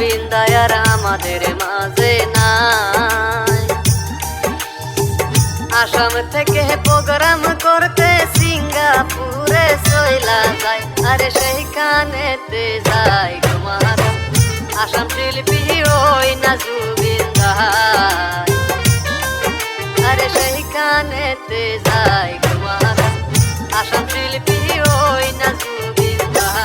জুবিনদার আমাদের মাঝে নাই। আসাম থেকে প্রোগ্রাম করতে সিঙ্গাপুরে চইলা যায়, আরে সেইখানেতে যাই তোমার আসাম শিল্পী ওই না জুবিনদার, আরে সেইখানেতে যাই তোমার আসাম শিল্পী ওই না জুবিনদার।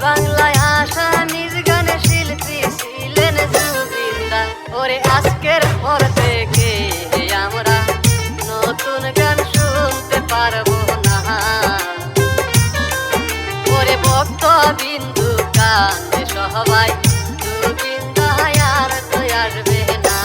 বাংলায় আসামিজ গানে শিল্পী ছিলেন জুবিনদার, ওরে আজকের পর থেকে আমরা নতুন গান শুনতে পারবো না, ওরে ভক্ত বিন্দু কান্দে সবাই জুবিনদার আর তো আসবে না।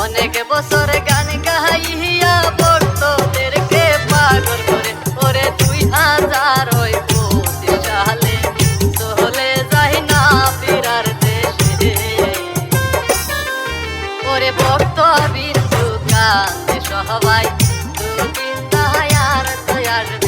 অনেক বছর গান গাইয়া ভক্তদেরকে পাগল করে, ওরে 2025 সালে চলে যাই না ফিরার দেশে, ওরে ভক্ত বিন্দু কান্দে সবাই জুবিনদার আর তো আসবে